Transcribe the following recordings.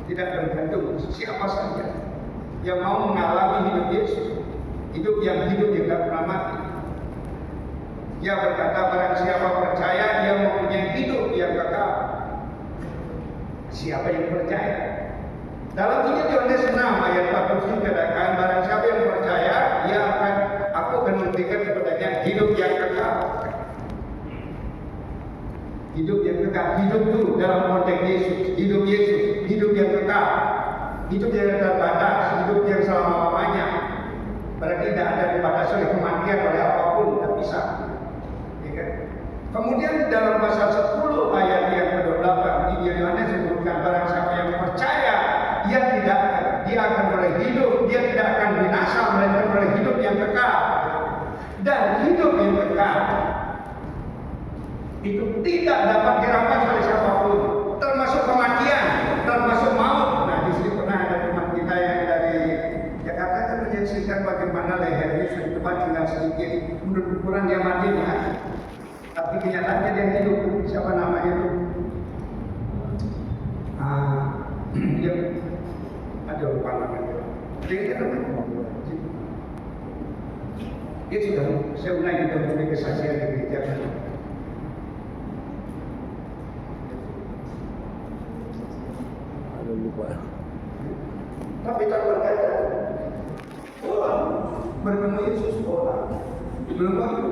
tidak bergantung siapa saja yang mau mengalami hidup Yesus, hidup yang tidak pernah mati. Dia berkata, barang siapa percaya, dia mempunyai hidup yang kekal. Siapa yang percaya? Dalam Injil Yohanes 6 ayat 40 dikatakan, barang siapa yang percaya, aku akan memberikan kepadanya hidup yang kekal. Hidup yang kekal, hidup itu dalam konteks Yesus, hidup yang kekal, hidup yang tidak terbatas, hidup yang selama-lamanya. Berarti tidak ada dibatasi oleh kematian, oleh apapun, tidak bisa. Kemudian dalam pasal 10 ayat yang ke-28 Injil Yohanes sebutkan, barang siapa yang percaya, dia akan beroleh hidup, dia tidak akan binasa, melainkan beroleh hidup yang kekal. Dan hidup yang kekal itu tidak dapat dirampas oleh siapapun, termasuk kematian, termasuk maut. Nah, di sini pernah ada teman kita yang dari Jakarta kan menyaksikan bagaimana lehernya sudah depan tinggal sedikit, menurut ukuran dia mati ya. Tapi kenyataannya dia hidup. Siapa namanya itu? Dia ada lupa namanya. Dia sudah saya ulangi kita punya kesaksian di gereja. Ada lupa. Tapi tak berkata, bertemu Yesus belum waktu.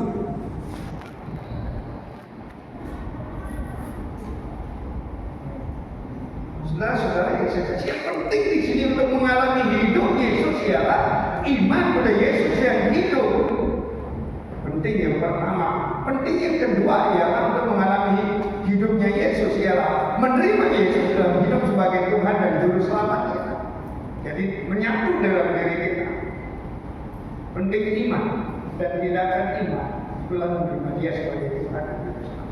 Saudara-saudara yang saya kasih, yang penting di sini untuk mengalami hidup Yesus ialah iman pada Yesus yang hidup. Penting yang pertama. Penting yang kedua ialah untuk mengalami hidupnya Yesus ialah menerima Yesus dalam hidup sebagai Tuhan dan Juru Selamat kita. Jadi menyatu dalam diri kita. Penting iman dan tindakan iman itulah menerima Dia sebagai Tuhan dan Juru Selamat.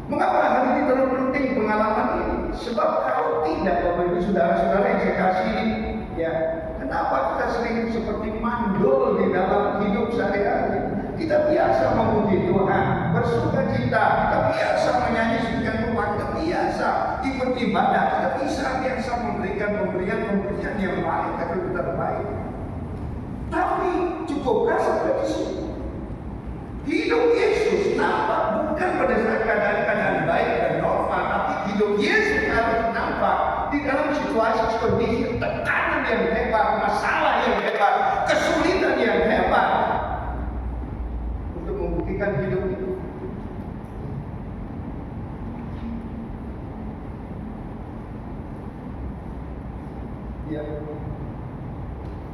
Mengapa hal ini terlalu penting pengalaman ini? Sebab kalau tidak, Bapak Ibu saudara-saudara yang saya kasih, ya, kenapa kita sering seperti mandul di dalam hidup sehari-hari? Kita biasa memuji Tuhan, bersuka cita, kita biasa menyanyi sekian Tuhan, kita biasa ikut ibadah, kita biasa memberikan pemberian yang baik atau terbaik. Tapi cukupkah sampai di sini? Hidup Yesus nampak bukan pada saat keadaan baik dan normal, tapi hidup Yesus harus nampak di dalam situasi kondisi tekanan yang hebat, masalah yang hebat, kesulitan yang hebat, untuk membuktikan hidup itu. Ya,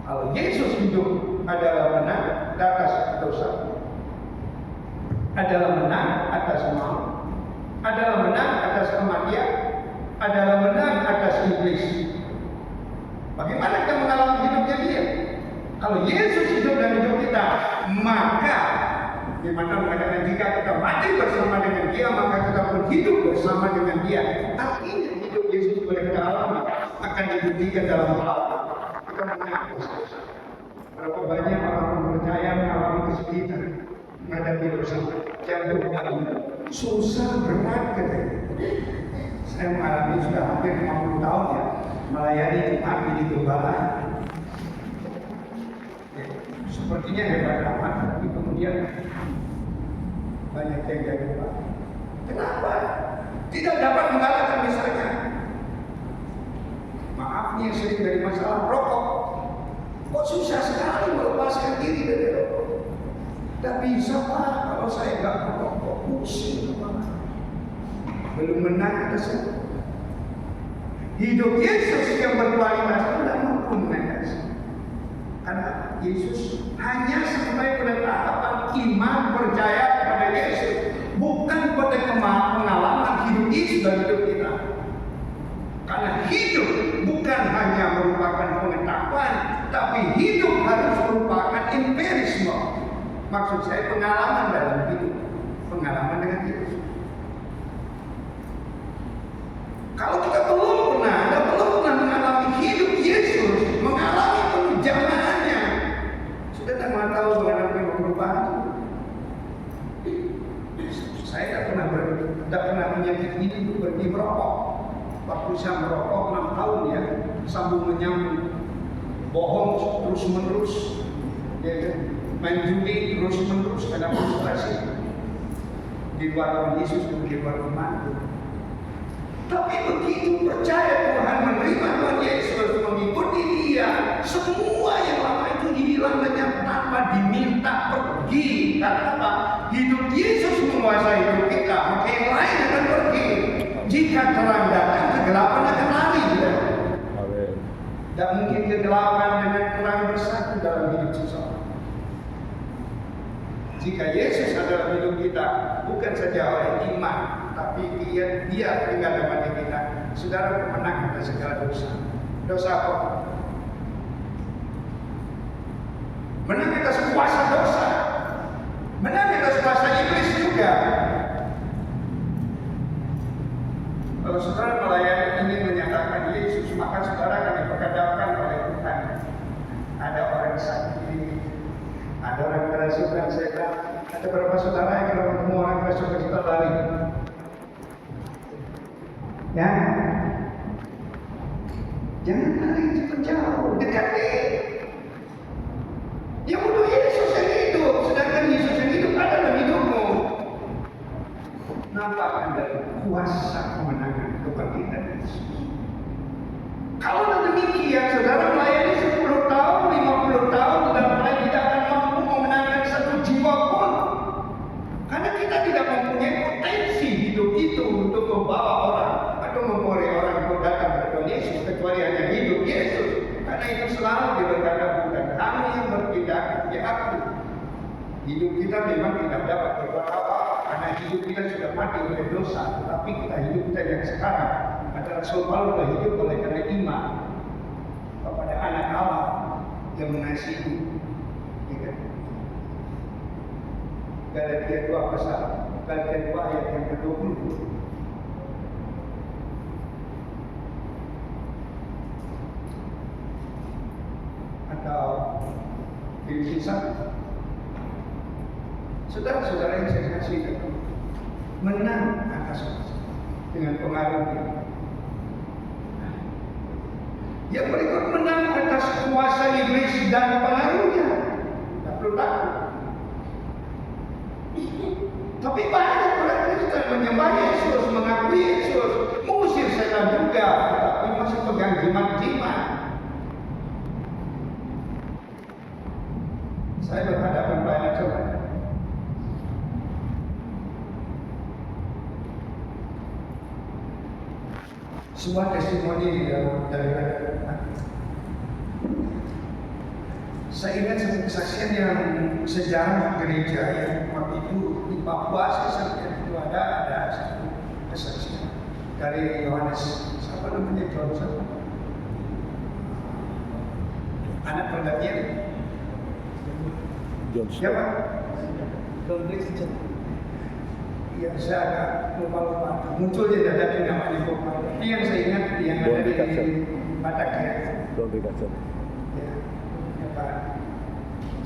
kalau Yesus hidup adalah menang atas dosa, adalah menang atas maut, adalah menang atas kematian, adalah menang atas iblis. Bagaimana kita mengalami hidupnya Dia? Kalau Yesus hidup dalam hidup kita, maka bagaimana mengatakan jika kita mati bersama dengan Dia, maka kita pun hidup bersama dengan Dia. Artinya hidup Yesus boleh kita alami akan dibuktikan dalam hal kita menang. Berapa banyak orang percaya mengalami kesulitan menghadapi dosa, jangan susah berat katanya. Saya mengalami sudah hampir 50 tahun ya melayani Tuhan di Gembala. Ya, sepertinya hebat amat, tapi kemudian banyak yang gagal. Kenapa? Tidak dapat mengalahkan misalnya. Maafnya sering dari masalah rokok. Kok susah sekali melepaskan diri dari rokok? Tidak bisa Pak, kalau saya nggak merokok, pusing Pak. Belum menang atas itu. Hidup Yesus yang berkualitas tidak mampu mengatasi. Karena Yesus hanya sampai pada tahapan iman percaya kepada Yesus, bukan pada pengalaman hidup Yesus dalam hidup kita. Karena hidup bukan hanya merupakan pengetahuan, tapi hidup harus merupakan empirisme. Maksud saya pengalaman dalam hidup, pengalaman dengan Yesus. Kalau kita belum pernah mengalami hidup Yesus, mengalami penjamaannya, sudah tak mau tahu mengenai perubahan. Saya tidak pernah menyakiti diri berhenti merokok. Waktu saya merokok 6 tahun ya, sambung menyambung, bohong terus menerus, ya kan? Main judi terus menerus, karena frustrasi di luar Tuhan Yesus dan di luar iman. Tapi begitu percaya Tuhan, menerima Tuhan Yesus, mengikuti Dia, semua yang lama itu hilang lenyap tanpa diminta pergi. Karena apa? Hidup Yesus menguasai hidup kita, maka yang lain akan pergi. Jika terang datang, kegelapan akan lari. Amin. Tidak mungkin kegelapan dengan terang bersatu dalam hidup seseorang. Jika Yesus adalah hidup kita, bukan saja oleh iman, tapi Dia tinggal dalam hati kita. Saudara menang atas segala dosa. Dosa apa? Menang atas kuasa dosa. Menang atas kuasa iblis juga. Kalau saudara melayani ingin menyatakan Yesus, maka saudara akan diperkadapkan oleh Tuhan. Ada orang sakit, ada orang kerasukan setan. Ada beberapa saudara yang kalau ketemu orang kerasukan kita lari. Ya, jangan lari, cepat jauh, dekati. Dia butuh Yesus yang hidup, sedangkan Yesus yang hidup ada dalam hidupmu. Nampakkan dari kuasa kemenangan kebangkitan Yesus. Kalau demikian, saudara melayani 10 tahun, 50 tahun, dan mulai tidak akan mampu memenangkan satu jiwa pun. Karena kita tidak mempunyai potensi hidup itu untuk membawa orang atau membawa orang untuk datang kepada Yesus, kecuali hanya hidup Yesus. Karena itu selalu dia berkata, bukan kami yang bertindak, ya aku. Hidup kita memang tidak dapat berbuat apa, karena hidup kita sudah mati oleh dosa. Tetapi hidup kita yang sekarang adalah selalu hidup oleh karena iman kepada anak Allah yang mengasihi. Ya kan? Galatia 2 pasal, Galatia 2 ayat yang ke-20. Atau Filipi 1. Saudara-saudara yang saya kasih, menang atas dengan pengaruhnya. Yang berikut menang atas kuasa iblis dan pengaruhnya. Tak perlu takut. Tapi banyak orang Kristen menyembah Yesus, mengakui Yesus, mengusir setan juga, tapi masih pegang jimat-jimat. Saya berhadapan banyak saudara. Sebuah testimoni dari saya ingat sebuah kesaksian yang sejarah gereja yang waktu itu di Papua saya itu ada satu kesaksian dari Yohanes, siapa namanya, Johnson, anak pergantian. Siapa? Ya, saya agak lupa. Muncul di dada namanya Bapak. Tapi yang saya ingat yang ada di Batak ya. Ya, Pak.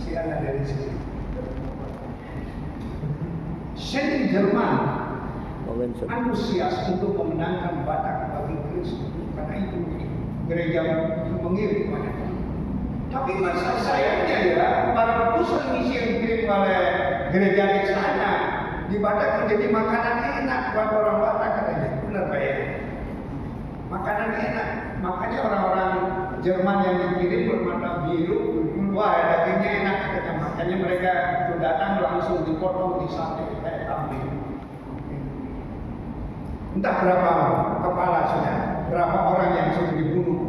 Si anak dari sini. Seni Jerman antusias untuk memenangkan Batak bagi Kristus. Karena itu gereja mengirim banyak. Tapi masa sayangnya ya, para pusat misi yang dikirim oleh gereja di sana di Batak menjadi makanan enak buat orang Batak katanya. Benar Pak ya? Makanan enak. Makanya orang-orang Jerman yang dikirim bermata biru, wah dagingnya enak katanya. Makanya mereka datang langsung dipotong di sate kayak kambing. Entah berapa kepala sudah, berapa orang yang sudah dibunuh.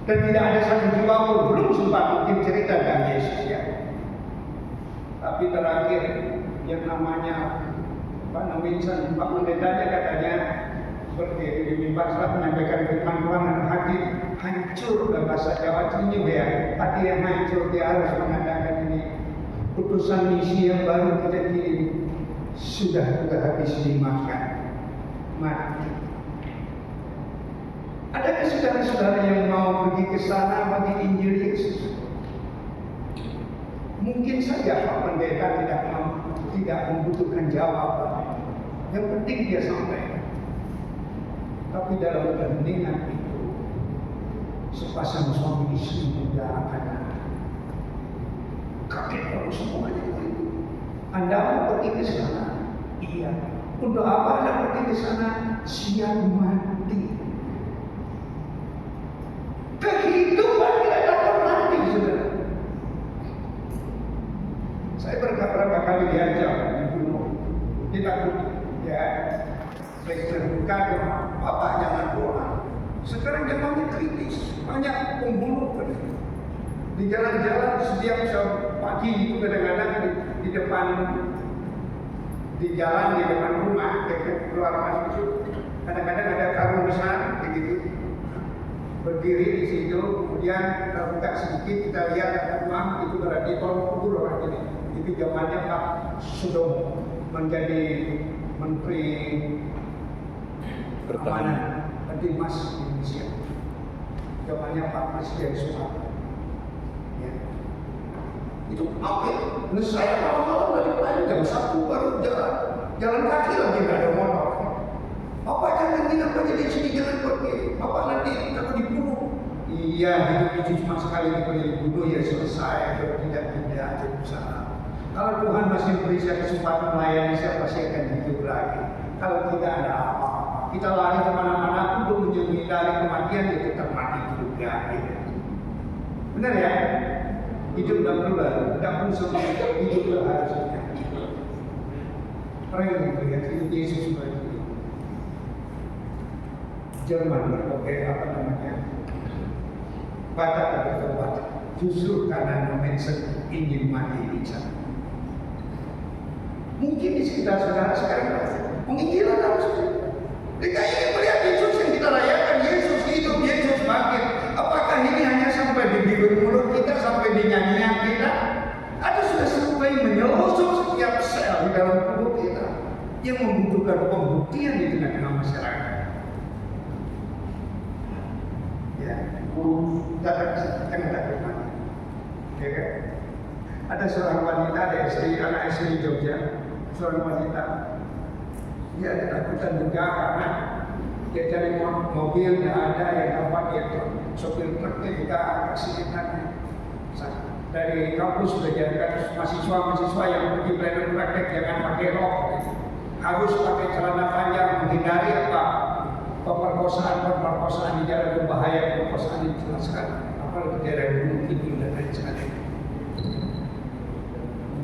Dan tidak ada satu jiwa pun, belum sempat mungkin cerita tentang Yesus ya. Tapi terakhir yang namanya Pak Naminsan, Pak Pendetanya katanya seperti di mimbar setelah menyampaikan firman Tuhan, hati hancur dalam bahasa Jawa ini ya, hati yang hancur, dia harus mengatakan ini putusan misi yang baru kita kirim sudah habis dimakan, mati. Adakah saudara-saudara yang mau pergi ke sana bagi Injil Yesus? Mungkin saja Pak Pendeta tidak membutuhkan jawaban. Yang penting dia sampaikan. Tapi dalam keheningan itu, sepasang suami istri muda akan kaget kalau semuanya itu. Anda mau pergi ke sana? Iya. Untuk apa Anda pergi ke sana? Siap mati. Kehidupan tidak dapat mati, saudara. Saya berapa kali diajak dibunuh, ditakuti, ya. Saya terbuka ke Bapak jangan doa. Sekarang zamannya kritis, banyak pembunuh. Di jalan-jalan setiap pagi itu kadang-kadang di depan di jalan di depan rumah keluar masuk kadang-kadang ada karung besar begitu berdiri di situ, kemudian terbuka sedikit kita lihat ada rumah itu berarti tolong kubur orang ini. Itu zamannya Pak Sudomo menjadi Menteri Pertahanan Mas Indonesia. Zamannya Pak Presiden Soeharto. Ya. Itu oke. Nah, saya malam-malam dari pagi jam 1 baru jalan kaki lagi nggak ada motor. Bapak jangan nginap aja di sini, jangan pergi. Bapak nanti takut dibunuh. Iya, hidup itu cuma sekali dibunuh ya selesai. Kalau tidak aja usaha. Kalau Tuhan masih beri saya kesempatan melayani, saya pasti akan hidup lagi. Kalau tidak ada apa-apa, kita lari kemana-mana untuk menghindari kematian, ya tetap mati juga. Ya. Benar ya? Hidup tidak perlu lari, tidak perlu sampai hidup harusnya. Orang yang melihat hidup Yesus sebagai Jerman berbagai apa namanya Batak atau Batak justru karena mention ingin mati di sana. Mungkin di sekitar saudara sekarang penginjilan harus kita ingin melihat Yesus yang kita rayakan, Yesus hidup, Yesus bangkit. Apakah ini hanya sampai di bibir mulut kita, sampai di nyanyian kita, atau sudah sampai menyelusup setiap sel di dalam tubuh kita yang membutuhkan pembuktian di tengah-tengah masyarakat? Ya, jangan takut mati. Ya kan? Ada seorang wanita, ada anak istri di Jogja, seorang wanita. Dia ada takutan juga karena dia cari mobil tidak ada yang dapat dia sopir truknya juga aksidennya. Dari kampus belajar mahasiswa yang pergi belajar praktek jangan pakai rok, harus pakai celana panjang menghindari apa pemerkosaan di jalan berbahaya, pemerkosaan itu jelas sekali, apalagi di daerah gunung kidul dan lain sebagainya.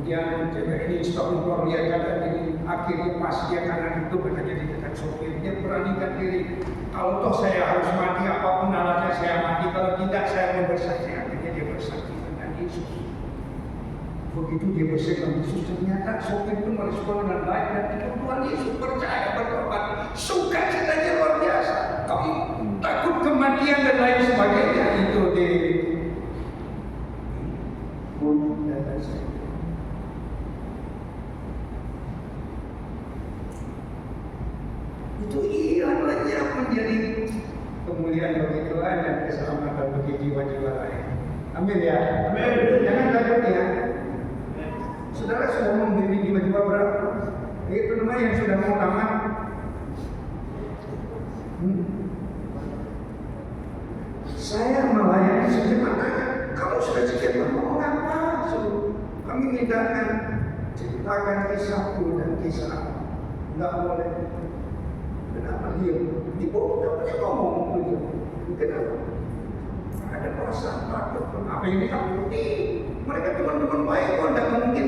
Kemudian cewek ini stop motor, lihat keadaan ini, akhirnya pas dia kanan itu katanya di dekat sopir, dia beranikan diri, kalau toh saya harus mati apapun alatnya saya mati, kalau tidak saya mau bersaksi. Akhirnya dia bersaksi dengan Yesus. Begitu dia bersaksi dengan Yesus, ternyata sopir itu merespon dengan baik dan itu Tuhan Yesus percaya bertobat, sukacitanya luar biasa. Kamu takut kematian dan lain sebagainya itu di dan saya. Itu ilannya menjadi kemuliaan bagi Tuhan dan keselamatan bagi jiwa-jiwa lain. Amin ya. Amin. Jangan takut ya. Saudara sudah membeli jiwa-jiwa berapa? Itu namanya yang sudah mau tamat. Saya melayani sejemaah. Kamu sudah sekian lama mengapa? Kami mintakan ceritakan kisahku dan kisah. Enggak boleh. Kenapa dia? Ibu katanya ngomong begitu. Kenapa? Ada perasaan takut. Apa yang ditakuti? Mereka teman-teman baik kok, tidak mungkin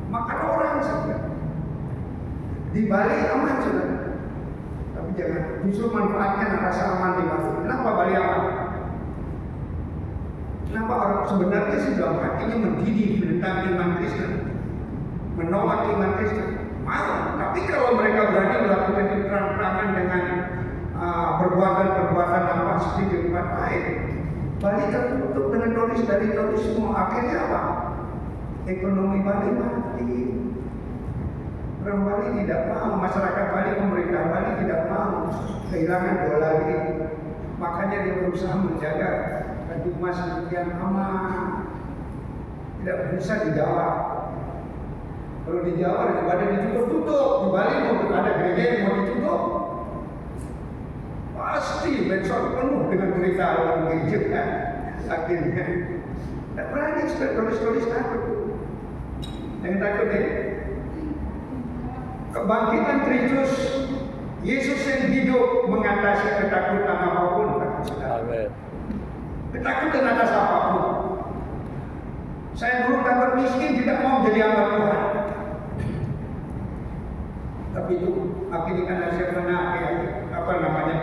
makan orang saja. Di Bali aman sudah. Tapi jangan justru manfaatkan rasa aman di Bali. Kenapa Bali aman? Kenapa orang sebenarnya sih dalam hatinya mendidih tentang iman Kristen, menolak iman Kristen? Mau, tapi kalau mereka berani melakukan terang-terangan dengan perbuatan-perbuatan apa seperti di tempat lain, Bali tertutup dengan turis dari turis semua. Akhirnya apa? Ekonomi Bali mati. Orang Bali tidak mau, masyarakat Bali, pemerintah Bali tidak mau kehilangan dolar ini. Makanya dia berusaha menjaga Mas yang aman. Tidak bisa di Jawa. Kalau di Jawa ibadah ditutup, di Bali mau ada gereja yang mau ditutup, pasti medsos penuh dengan berita orang gereja kan. Akhirnya tak berani sudah tulis-tulis takut. Yang takut ya. Kebangkitan Kristus, Yesus yang hidup mengatasi ketakutan apapun. Amin. Ketakutan atas apapun. Saya dulu takut miskin, tidak mau jadi hamba Tuhan. Tapi itu akhirnya karena saya pernah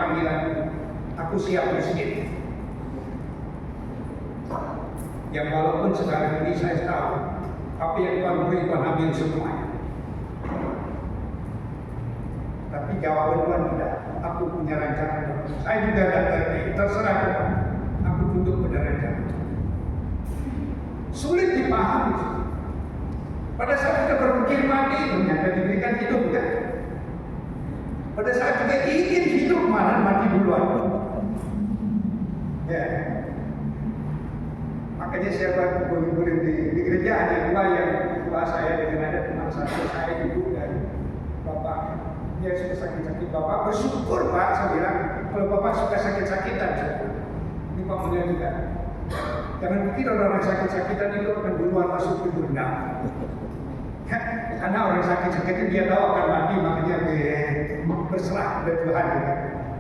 panggilan, aku siap miskin. Yang walaupun sekarang ini saya tahu, apa yang Tuhan beri Tuhan ambil semuanya. Tapi jawaban Tuhan tidak. Aku punya rancangan. Saya juga tidak ngerti. Terserah Tuhan. Aku tunduk pada rancangan. Sulit dipahami. Pada saat kita berpikir mati, ternyata diberikan hidup kan? Pada saat kita ingin hidup, malah mati duluan. Ya. Makanya saya boleh di gereja ada dua yang tua saya dengan ada teman saya ibu dan bapak. Dia suka sakit-sakit, bapak bersyukur Pak. Saya bilang kalau bapak suka sakit-sakitan, ini Pak mulia juga. Jangan pikir orang sakit-sakitan itu akan duluan masuk ke dunia. Karena orang sakit-sakitan dia tahu akan mati, makanya dia berserah pada Tuhan.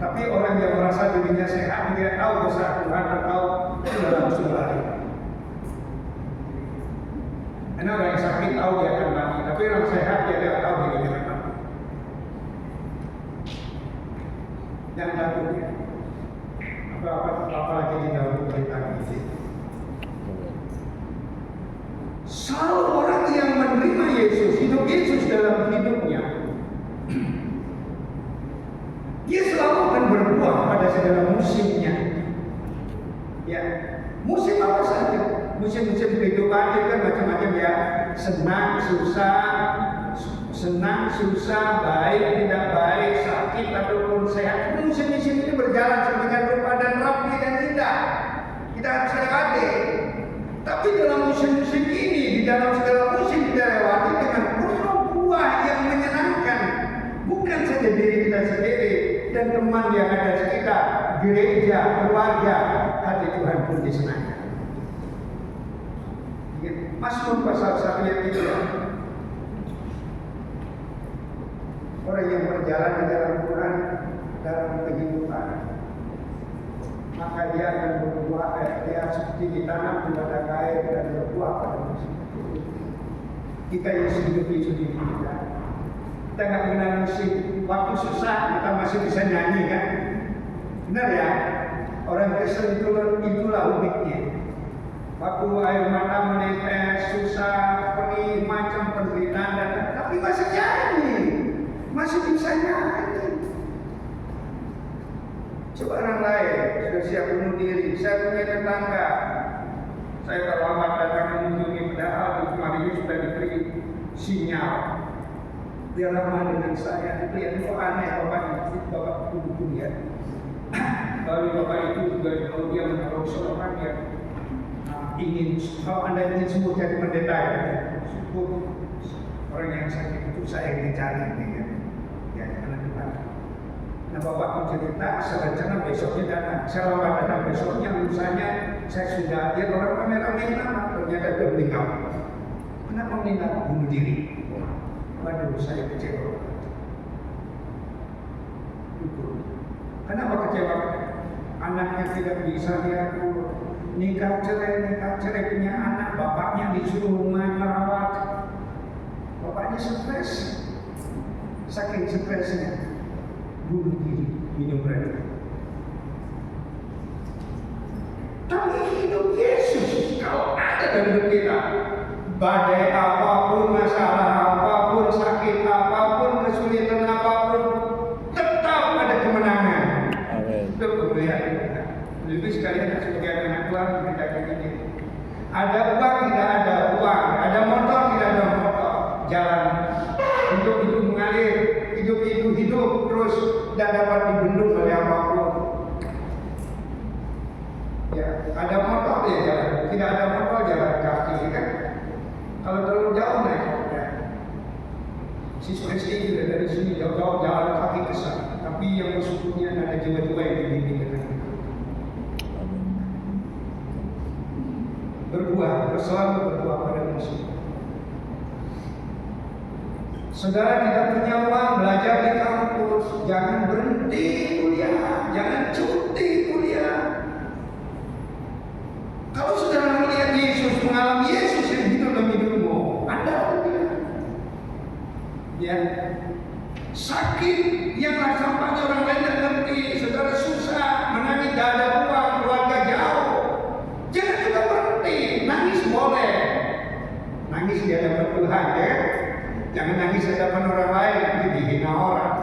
Tapi orang yang merasa dirinya sehat, dia tahu besar Tuhan atau sudah langsung lari. Karena orang yang sakit tahu dia akan mati, tapi orang sehat dia tidak tahu dirinya akan mati. Yang takutnya apalagi di dalam pemerintahan ini. Selalu orang yang menerima Yesus, hidup Yesus dalam hidupnya, dia selalu akan berbuah pada segala musimnya. Ya, musim apa saja. Musim-musim kehidupan itu kan macam-macam ya. Senang, susah, baik, tidak baik, sakit ataupun sehat. Musim-musim ini berjalan sedemikian rupa dan rapi dan indah. Kita harus lewati. Tapi dalam musim-musim ini, di dalam segala musim kita lewati dengan penuh buah yang menyenangkan. Bukan saja diri kita sendiri dan teman yang ada di sekitar, gereja, keluarga, hati Tuhan pun disenangkan. Mazmur pasal 1 ayat 3. Orang yang berjalan di dalam Quran dalam kehidupan, maka dia akan berbuah. Dia seperti ditanam di padang air dan berbuah pada musim. Kita yang hidup di dunia kita nggak mengenal musim. Waktu susah kita masih bisa nyanyi kan? Benar ya? Orang Kristen itulah uniknya. Waktu air mata menetes, susah, perih, macam penderitaan datang, tapi masih nyanyi, masih bisa nyanyi. Coba orang lain sudah siap bunuh diri. Saya punya tetangga, saya terlambat datang mengunjungi, padahal di kemarin ini sudah diberi sinyal. Dia ramah dengan saya, lihat itu aneh bapak itu ya. Lalu bapak itu juga kalau dia menolong seorang yang ingin, kalau Anda ingin sembuh jadi pendeta ya, syukur orang yang sakit itu saya yang dicari ya karena kita. Nah bapak pun cerita, saya rencana besoknya datang. Saya lambat datang besoknya, lusanya saya sudah dia orang kameramen lama, ternyata dia meninggal. Kenapa meninggal? Bunuh diri. Waduh, saya kecewa. Kenapa kecewa? Anaknya tidak bisa diatur. Nikah cerai punya anak, bapaknya disuruh rumah merawat. Bapaknya stres, saking stresnya bunuh diri, minum racun. Tapi hidup Yesus, kalau ada dalam hidup kita, badai apapun, masalah apapun, sakit apapun, kesulitan apapun, tetap ada kemenangan. Itu kemuliaan. Lebih sekalian sebagai anak Tuhan kita ini. Ada uang tidak ada uang, ada motor tidak ada motor, jalan untuk itu mengalir, hidup itu hidup terus tidak dapat dibendung oleh apapun. Ya, ada motor dia jalan, tidak ada motor jalan kaki kan? Kalau terlalu jauh naik ya. Siswa SD juga dari sini jauh-jauh jalan kaki ke sana, tapi yang bersyukurnya ada tiba-tiba yang dibimbing dengan itu. Berbuah, selalu berbuah pada musuh. Saudara tidak punya uang, belajar di kampus, jangan berhenti kuliah, jangan cuti kuliah. Kalau saudara melihat Yesus, mengalami Yesus yang hidup dalam hidupmu, Anda tidak. Ya, sakit yang sampainya orang lain tidak ngerti, saudara susah, menangis tidak ada uang, keluarga jauh. Jangan juga berhenti, nangis boleh, nangis di hadapan Tuhan, ya. Jangan nangis di hadapan orang lain, nanti dihina orang.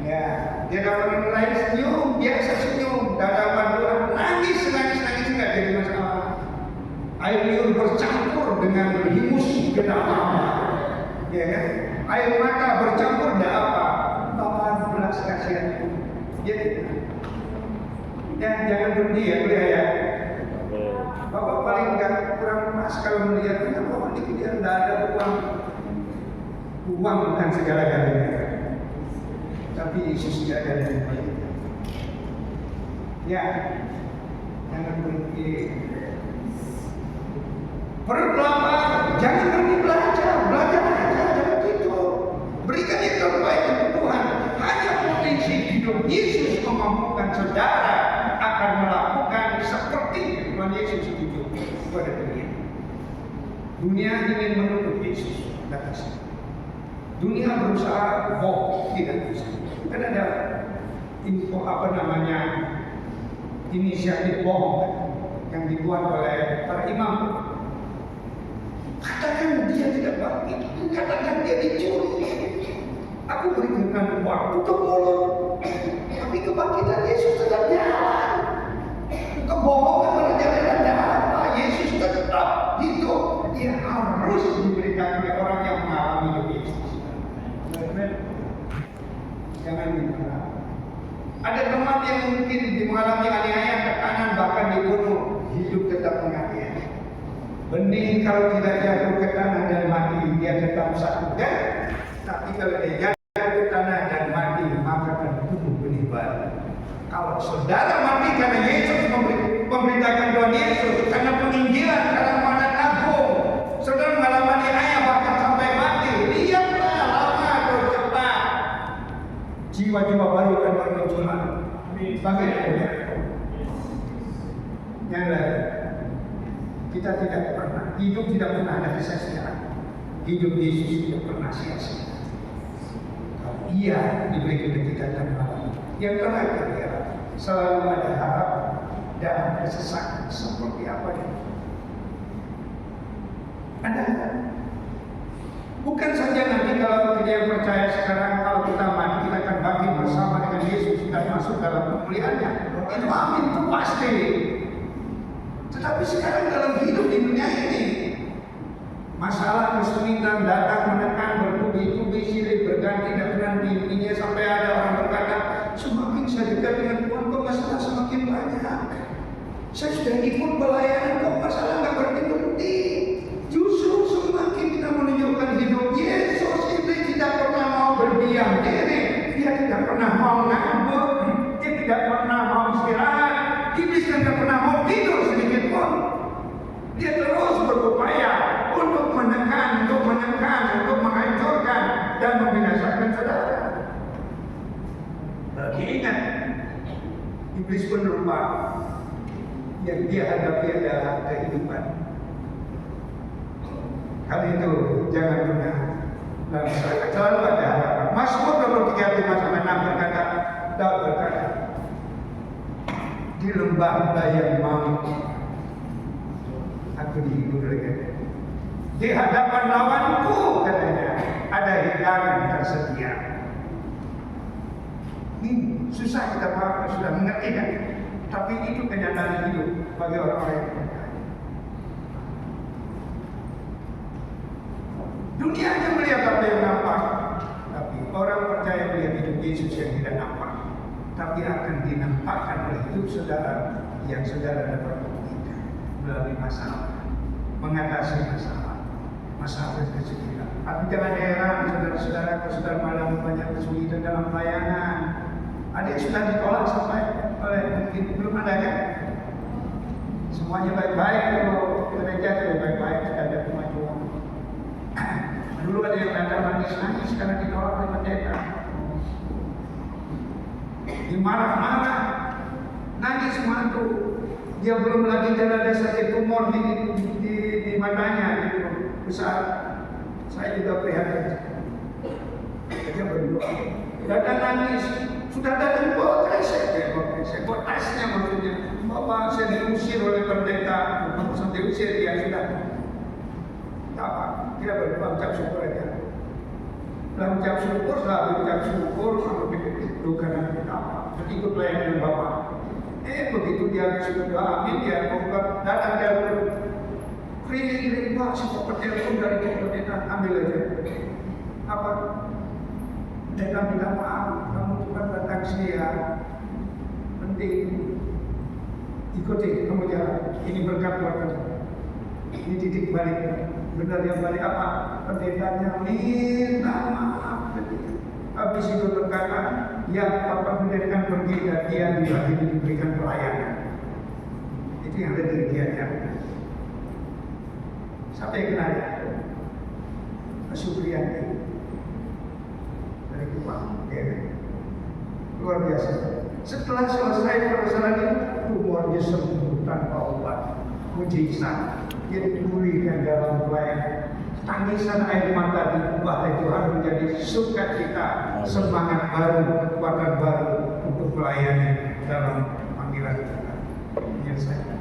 Ya, di hadapan orang lain senyum, biasa senyum. Di hadapan Tuhan nangis nggak jadi masalah. Air liur bercampur dengan hingus tidak apa-apa. Ya kan? Air mata bercampur tidak apa. Bapak belas kasihan. Ya, jangan berhenti ya, udah ya. Bapak paling nggak kurang pas kalau melihat Bapak di dia tidak ada uang. Uang bukan segala-galanya, tapi Yesus tidak ada di baik. Ya, jangan berhenti. Perut lapar, jangan berhenti belajar aja, jangan tidur. Berikan yang terbaik untuk Tuhan. Hanya potensi hidup Yesus memampukan saudara akan melakukan seperti Tuhan Yesus hidup pada dunia. Dunia ingin menutup Yesus, kata saya. Dunia berusaha bohong, tidak bisa. Kan ada info inisiatif bohong yang dibuat oleh para imam. Katakan dia tidak bangkit, katakan dia dicuri. Aku berikan waktu ke mulut, tapi kebangkitan Yesus tetap jalan. Kebohongan berjalan apa? Yesus tetap hidup. Dia harus diberikan oleh orang yang mengalami hidup Yesus. Jangan dimarah. Ada teman yang mungkin mengalami aniaya, tekanan, bahkan dibunuh, hidup tetap menganiaya. Benih kalau tidak jatuh ke tanah dan mati, dia tetap sakit. Tapi kalau dia jatuh ke tanah dan mati, maka akan tumbuh benih baru. Kalau saudara mati karena Yesus memberitakan Tuhan Yesus, karena penginjilan, karena amanat agung, saudara mengalami aniaya bahkan sampai mati, lihatlah lama atau cepat jiwa-jiwa baru akan bermunculan. Bagaimana? Yang lain, kita tidak pernah hidup, tidak pernah ada sia-sia. Hidup Yesus tidak pernah sia-sia. Kalau Ia diberi ketika malam. Yang terakhir ya, selalu ada harap dan kesesakan seperti apa ini. Ada. Bukan saja nanti kalau kita yang percaya sekarang, kalau kita mati kita akan bangkit bersama dengan Yesus dan masuk dalam kemuliaannya. Itu amin, itu pasti. Tetapi sekarang dalam hidup di dunia ini, masalah kesulitan datang menekan, bertubi-tubi, silih berganti dan berganti. Intinya sampai ada orang berkata, semakin saya dekat dengan Tuhan, kok masalah semakin banyak. Saya sudah ikut pelayanan, kok masalah nggak berhenti-berhenti. Justru semakin kita menunjukkan hidup Yesus, iblis tidak pernah mau berdiam diri, dia tidak pernah mau ngambek, dia tidak pernah mau istirahat, iblis tidak pernah mau tidur sedikit pun. Dia terus berupaya untuk menekan, untuk menghancurkan dan membinasakan saudara. Tapi ingat, iblis pun lupa yang dia hadapi adalah kehidupan. Hal itu jangan pernah dan selalu ada harapan. Mazmur 23:5-6 berkata, Daud berkata, di lembah bayang maut aku dihibur dengan di hadapan lawanku, katanya, ada hidangan tersedia. Ini susah kita paham, sudah mengerti kan? Tapi itu kenyataan hidup bagi orang-orang yang percaya. Dunia hanya melihat apa yang nampak, tapi orang percaya melihat hidup Yesus yang tidak nampak, tapi akan dinampakkan oleh hidup saudara yang saudara dapat buktikan melalui masalah, mengatasi masalah kesulitan. Tapi jangan heran saudara-saudara, kalau saudara malam banyak kesulitan dalam pelayanan, Ada yang sudah ditolak sampai oleh mungkin belum ada kan? Semuanya baik-baik, kalau gereja itu baik-baik, sudah ada kemajuan. Dulu ada yang datang nangis-nangis karena ditolak oleh pendeta. Dimarah-marah, nangis mantu. Dia belum lagi ada sakit tumor di matanya gitu, besar. Saya juga prihatin. Dia berdoa, datang nangis, sudah datang bawa kresek, bawa tasnya maksudnya. Bapak saya diusir oleh pendeta, bukan diusir, dia sudah apa? Kita berdoa ucap syukur aja. Dalam ucap syukur, setelah ucap syukur, itu karena kita apa? Ikut pelayanan Bapak. Begitu dia sudah amin, dia membuka datang dia keliling-keliling, Pak, saya telepon dari pendeta, ambil aja. Apa? Pendeta bilang, maaf, kamu cuma datang saya. Penting. Ikuti, kamu jalan. Ini berkat buat kamu. Ini titik balik. Benar yang balik apa? Pendetanya minta maaf. Habis itu berkata, ya Bapak pendeta pergi dan dia diberikan pelayanan. Itu yang ada di dia. Siapa yang kenal ya? Mas Supriyanti dari Kupang, ya. Luar biasa. Setelah selesai permasalahan itu, tumornya sembuh tanpa obat, mujizat. Dia dipulihkan dalam pelayanan. Tangisan air mata diubah oleh Tuhan menjadi sukacita, semangat baru, kekuatan baru untuk melayani dalam panggilan kita. Menyelesaikan.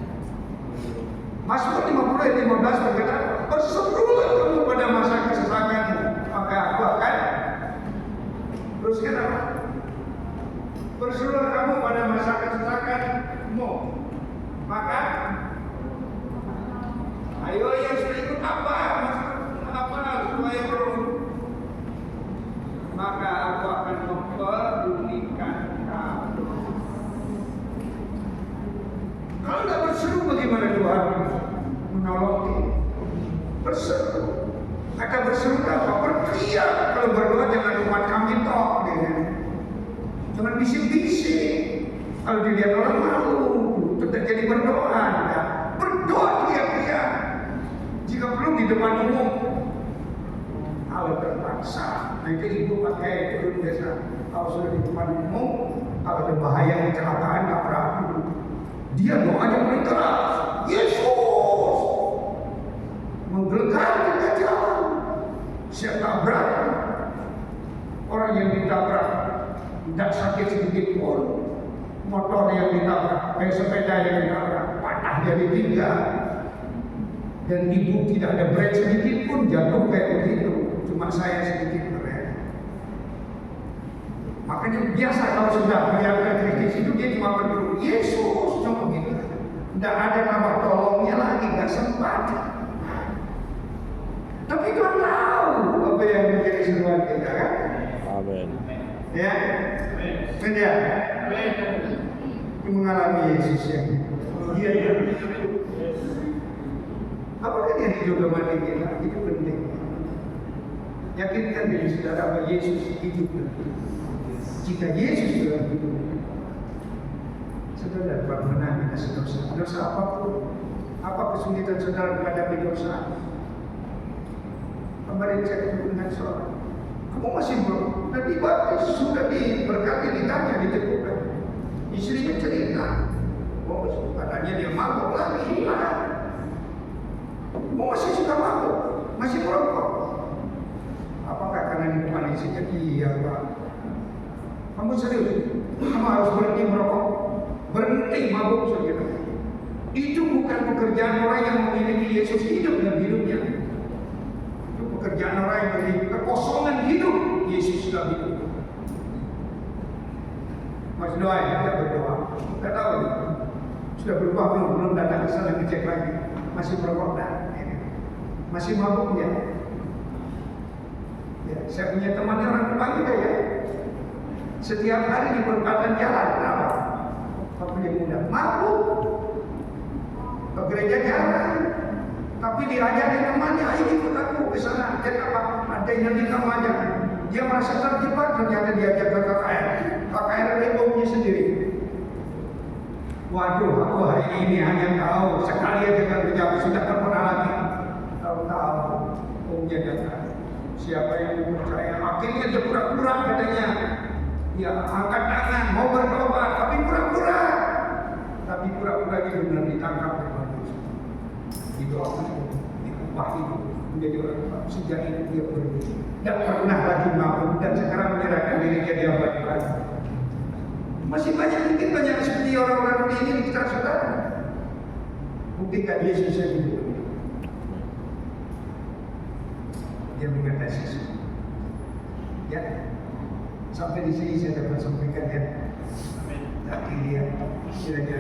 Mazmur 50 ayat 15 berkata, berserulah kamu pada masa kesesakanmu, maka aku akan. Terus kenapa? Berserulah kamu pada masa kesesakanmu, maka ayo yang sudah ikut apa supaya belum, maka aku akan mempedulikan kamu. Kalau tidak berseru, bagaimana Tuhan menolong? Berseru, akan berseru apa? Berteriak. Kalau berdoa jangan umat kami toh, jangan bisik-bisik. Kalau dilihat orang malu, tetap jadi berdoa. Berdoa teriak-teriak. Jika perlu di depan umum. Kalau terpaksa, nanti ibu pakai turun desa. Kalau sudah di depan umum, kalau ada bahaya kecelakaan, tabrak, dia doanya paling keras. Yesus menggelegar kita jalan. Siap tabrak, orang yang ditabrak tidak sakit sedikit pun. Motor yang ditabrak, sepeda yang ditabrak, patah jadi 3. Dan ibu tidak ada brake sedikit pun, jatuh kayak begitu. Cuma saya sedikit berem. Makanya biasa kalau sudah melihat kritis itu dia cuma berdua, Yesus cuma begitu. Tidak ada kabar tolongnya lagi, nggak sempat. Tapi Tuhan tahu apa yang menjadi seruan kita kan? Amin. Ya, benar. Mengalami Yesus yang dia. Apakah yang hidup mati kita itu penting? Yakinkan diri saudara bahwa Yesus hidup. Jika Yesus dalam hidup, saudara dapat menang atas dosa. Dosa apapun, apa kesulitan saudara menghadapi dosa? Kemarin saya ketemu dengan seorang, kamu masih belum dibaptis, sudah diberkati, ditanya, diteguhkan. Istrinya cerita, oh katanya dia mabuk lagi. Kamu masih suka mabuk, masih merokok. Apakah karena di depan istrinya? Iya Pak. Kamu serius? Kamu harus berhenti merokok, berhenti mabuk saudara. Itu bukan pekerjaan orang yang memiliki Yesus hidup dalam hidupnya. Itu pekerjaan orang yang memiliki kekosongan hidup. Yesus dalam hidup. Mas doa ya, kita berdoa. Kita tahu sudah berubah belum datang ke sana ngecek lagi. Masih merokok dah. Masih mabuk ya. Ya, saya punya teman orang Kupang juga ya. Setiap hari di perempatan jalan, apa? Dia muda, mabuk. Ke gereja jalan, tapi diajarin temannya, ayo ikut aku ke sana. Jadi apa? Ada yang nikah aja. Dia merasa terjebak, ternyata diajak ke KKN. KKN kaya oleh omnya sendiri. Waduh, aku hari ini hanya tahu sekali aja kan menjawab, sudah tak pernah lagi. Tahu-tahu omnya datang. Siapa yang percaya? Akhirnya dia pura-pura katanya. Ya angkat tangan, mau bertobat, tapi pura-pura. Tapi pura-pura dia benar ditangkap oleh manusia. Didoakan, diubah hidup menjadi orang baru. Sejak itu dia berhenti. Tidak pernah lagi mabuk dan sekarang menyerahkan diri jadi hamba Tuhan. Masih banyak, mungkin banyak seperti orang-orang di ini di kita saudara. Buktikan Yesus yang hidup. Dia mengatasi semua. Ya, sampai di sini saya dapat sampaikan ya. Tapi dia kiranya